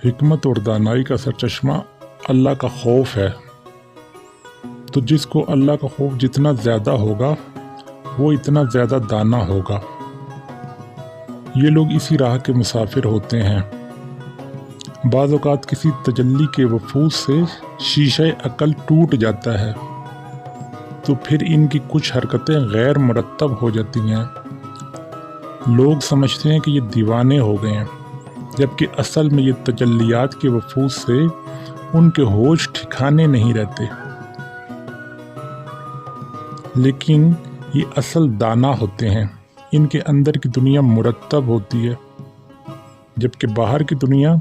हिकमत और दानाई का सरचश्मा अल्लाह का खौफ है। तो जिसको अल्लाह का खौफ जितना ज़्यादा होगा वो इतना ज़्यादा दाना होगा। ये लोग इसी राह के मुसाफिर होते हैं। बाज़ औक़ात किसी तजल्ली के वफूद से शीशे अक़ल टूट जाता है तो फिर इनकी कुछ हरकतें गैर मुरत्तब हो जाती हैं। लोग समझते हैं कि ये दीवाने हो गए हैं, जबकि असल में ये तजल्लियात के वफूद से उनके होश ठिकाने नहीं रहते। लेकिन ये असल दाना होते हैं। इनके अंदर की दुनिया मुरत्तब होती है, जबकि बाहर की दुनिया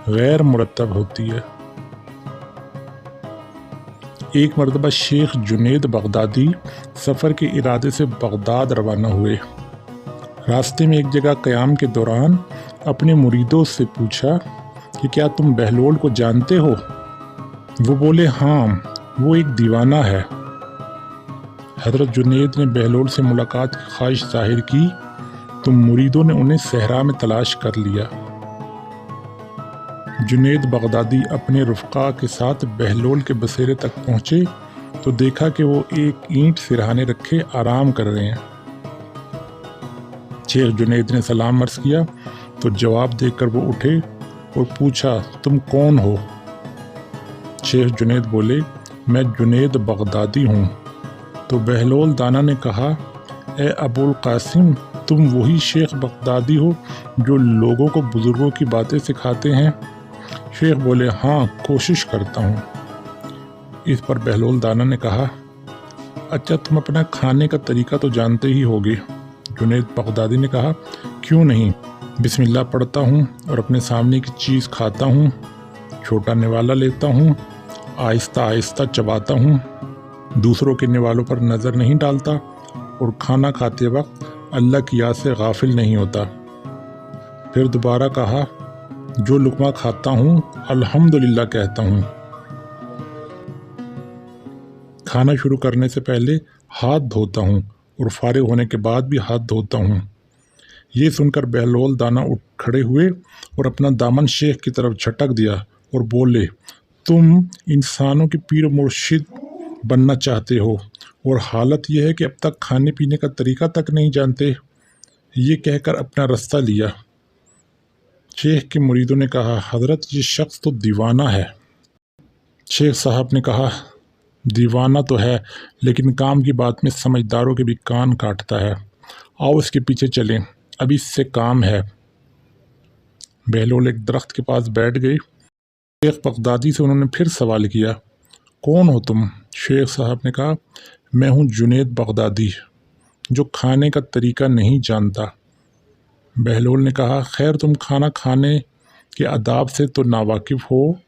गैर मुरत्तब होती है। एक मरतबा शेख जुनैद बगदादी सफ़र के इरादे से बगदाद रवाना हुए। रास्ते में एक जगह क़याम के दौरान अपने मुरीदों से पूछा कि क्या तुम बहलोल को जानते हो? वो बोले, हाँ, वो एक दीवाना है। हज़रत जुनैद ने बहलोल से मुलाकात की ख्वाहिश ज़ाहिर की तो मुरीदों ने उन्हें सहरा में तलाश कर लिया। जुनैद बगदादी अपने रुफ़क़ा के साथ बहलोल के बसेरे तक पहुँचे तो देखा कि वो एक ईंट सिरहाने रखे आराम कर रहे हैं। शेख जुनैद ने सलाम अर्ज़ किया तो जवाब देकर वो उठे और पूछा, तुम कौन हो? शेख जुनैद बोले, मैं जुनैद बगदादी हूँ। तो बहलोल दाना ने कहा, ए अबुल कासिम, तुम वही शेख बगदादी हो जो लोगों को बुज़ुर्गों की बातें सिखाते हैं? शेख बोले, हाँ, कोशिश करता हूँ। इस पर बहलोल दाना ने कहा, अच्छा, तुम अपना खाने का तरीका तो जानते ही होगे। जुनैद बगदादी ने कहा, क्यों नहीं, बिस्मिल्लाह पढ़ता हूँ और अपने सामने की चीज़ खाता हूँ, छोटा निवाला लेता हूँ, आहिस्ता आहिस्ता चबाता हूँ, दूसरों के निवालों पर नज़र नहीं डालता और खाना खाते वक्त अल्लाह की याद से गाफिल नहीं होता। फिर दोबारा कहा, जो लुक़मा खाता हूँ अल्हम्दुलिल्लाह कहता हूँ। खाना शुरू करने से पहले हाथ धोता हूँ और फारिग होने के बाद भी हाथ धोता हूँ। ये सुनकर बहलोल दाना उठ खड़े हुए और अपना दामन शेख की तरफ झटक दिया और बोले, तुम इंसानों के पीर मुर्शिद बनना चाहते हो और हालत यह है कि अब तक खाने पीने का तरीका तक नहीं जानते। ये कहकर अपना रास्ता लिया। शेख के मुरीदों ने कहा, हज़रत, ये शख्स तो दीवाना है। शेख साहब ने कहा, दीवाना तो है, लेकिन काम की बात में समझदारों के भी कान काटता है। आओ इसके पीछे चलें, अभी इससे काम है। बहलोल एक दरख्त के पास बैठ गई। शेख बगदादी से उन्होंने फिर सवाल किया, कौन हो तुम? शेख साहब ने कहा, मैं हूँ जुनैद बगदादी, जो खाने का तरीका नहीं जानता। बहलोल ने कहा, खैर, तुम खाना खाने के आदाब से तो नावाकिफ़ हो,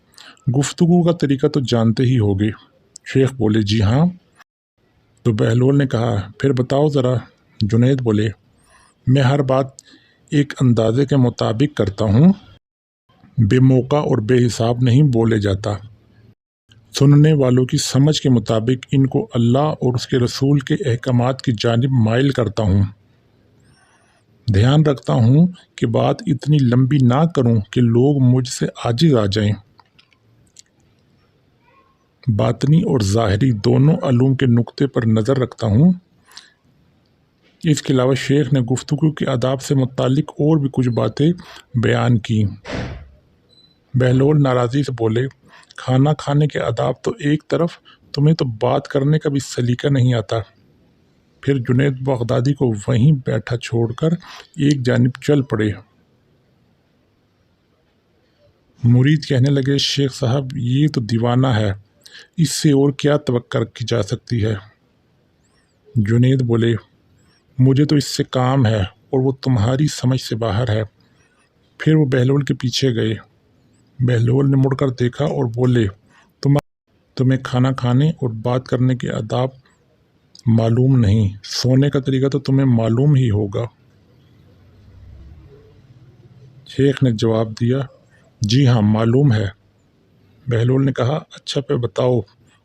गुफ्तगू का तरीका तो जानते ही होगे। शेख बोले, जी हाँ। तो बहलोल ने कहा, फिर बताओ ज़रा। जुनैद बोले, मैं हर बात एक अंदाज़े के मुताबिक करता हूँ, बेमौका और बेहिसाब नहीं बोले जाता। सुनने वालों की समझ के मुताबिक इनको अल्लाह और उसके रसूल के अहकामात की जानिब माइल करता हूँ। ध्यान रखता हूँ कि बात इतनी लंबी ना करूँ कि लोग मुझसे आजिज़ आ जाएं। बातनी और ज़ाहिरी दोनों अलूम के नुक्ते पर नज़र रखता हूँ। इसके अलावा शेख ने गुफ्तगू के आदाब से मुतालिक और भी कुछ बातें बयान की। बहलोल नाराज़ी से बोले, खाना खाने के आदाब तो एक तरफ, तुम्हें तो बात करने का भी सलीका नहीं आता। फिर जुनैद बगदादी को वहीं बैठा छोड़कर एक जानिब चल पड़े। मुरीद कहने लगे, शेख साहब, ये तो दीवाना है, इससे और क्या तवक्को की जा सकती है? जुनैद बोले, मुझे तो इससे काम है और वो तुम्हारी समझ से बाहर है। फिर वो बहलोल के पीछे गए। बहलोल ने मुड़कर देखा और बोले, तुम्हें खाना खाने और बात करने के आदाब मालूम नहीं, सोने का तरीका तो तुम्हें मालूम ही होगा। शेख ने जवाब दिया, जी हाँ, मालूम है। बहलोल ने कहा, अच्छा, पे बताओ,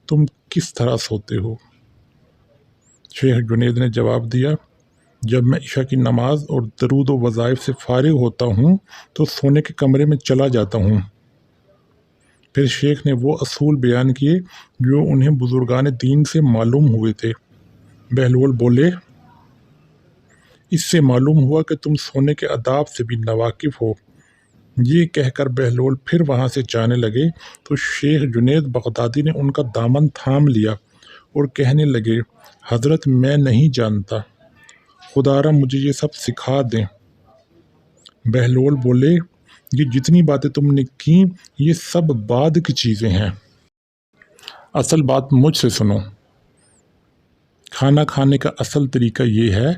तुम किस तरह सोते हो? शेख जुनैद ने जवाब दिया, जब मैं इशा की नमाज और दरूद व वज़ाइफ से फारिग होता हूँ तो सोने के कमरे में चला जाता हूँ। پھر شیخ نے وہ اصول بیان کیے جو انہیں بزرگان دین سے معلوم ہوئے تھے۔ بہلول بولے، اس سے معلوم ہوا کہ تم سونے کے آداب سے بھی ناواقف ہو۔ یہ کہہ کر بہلول پھر وہاں سے جانے لگے تو شیخ جنید بغدادی نے ان کا دامن تھام لیا اور کہنے لگے، حضرت میں نہیں جانتا، خدا را مجھے یہ سب سکھا دیں۔ بہلول بولے، یہ جتنی باتیں تم نے کیں یہ سب بعد کی چیزیں ہیں، اصل بات مجھ سے سنو۔ کھانا کھانے کا اصل طریقہ یہ ہے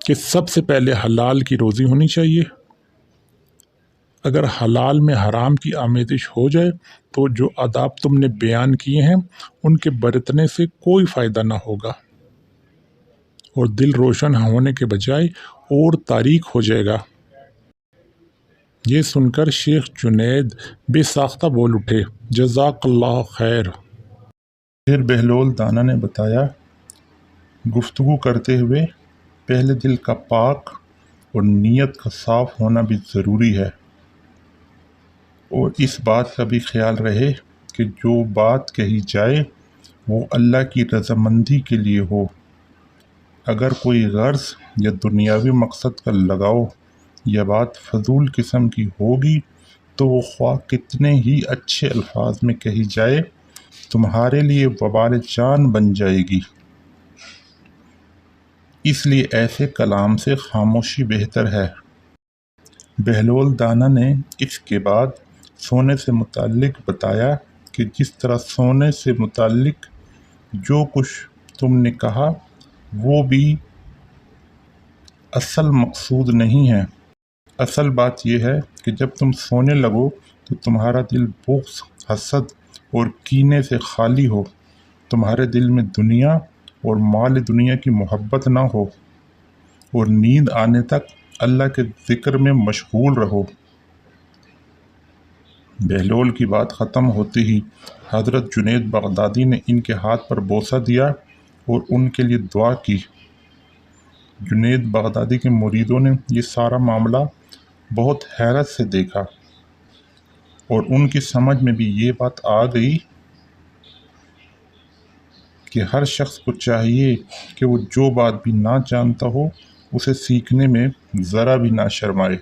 کہ سب سے پہلے حلال کی روزی ہونی چاہیے۔ اگر حلال میں حرام کی آمیزش ہو جائے تو جو آداب تم نے بیان کیے ہیں ان کے برتنے سے کوئی فائدہ نہ ہوگا اور دل روشن ہونے کے بجائے اور تاریک ہو جائے گا۔ یہ سن کر شیخ جنید بے ساختہ بول اٹھے، جزاک اللہ خیر۔ پھر بہلول دانا نے بتایا، گفتگو کرتے ہوئے پہلے دل کا پاک اور نیت کا صاف ہونا بھی ضروری ہے، اور اس بات کا بھی خیال رہے کہ جو بات کہی جائے وہ اللہ کی رضامندی کے لیے ہو۔ اگر کوئی غرض یا دنیاوی مقصد کا لگاؤ یہ بات فضول قسم کی ہوگی تو وہ خواہ کتنے ہی اچھے الفاظ میں کہی جائے تمہارے لیے وبال جان بن جائے گی۔ اس لیے ایسے کلام سے خاموشی بہتر ہے۔ بہلول دانا نے اس کے بعد سونے سے متعلق بتایا کہ جس طرح سونے سے متعلق جو کچھ تم نے کہا وہ بھی اصل مقصود نہیں ہے۔ اصل بات یہ ہے کہ جب تم سونے لگو تو تمہارا دل بغض، حسد اور کینے سے خالی ہو، تمہارے دل میں دنیا اور مال دنیا کی محبت نہ ہو، اور نیند آنے تک اللہ کے ذکر میں مشغول رہو۔ بہلول کی بات ختم ہوتے ہی حضرت جنید بغدادی نے ان کے ہاتھ پر بوسہ دیا اور ان کے لیے دعا کی۔ جنید بغدادی کے مریدوں نے یہ سارا معاملہ بہت حیرت سے دیکھا اور ان کی سمجھ میں بھی یہ بات آ گئی کہ ہر شخص کو چاہیے کہ وہ جو بات بھی نہ جانتا ہو اسے سیکھنے میں ذرا بھی نہ شرمائے۔